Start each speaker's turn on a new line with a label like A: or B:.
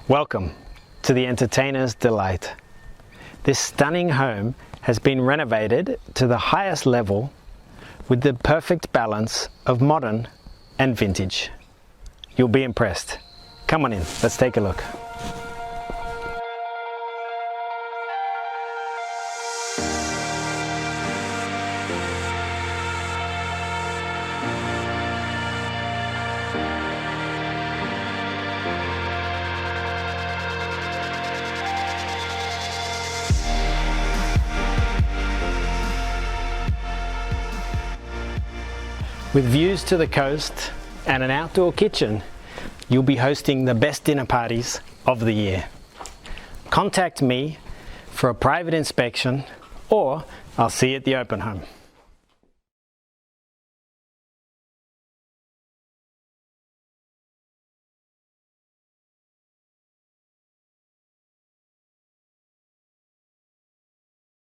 A: Welcome to the entertainer's delight. This stunning home has been renovated to the highest level with the perfect balance of modern and vintage. You'll be impressed. Come on in, let's take a look. With views to the coast and an outdoor kitchen, you'll be hosting the best dinner parties of the year. Contact me for a private inspection, or I'll see you at the open home.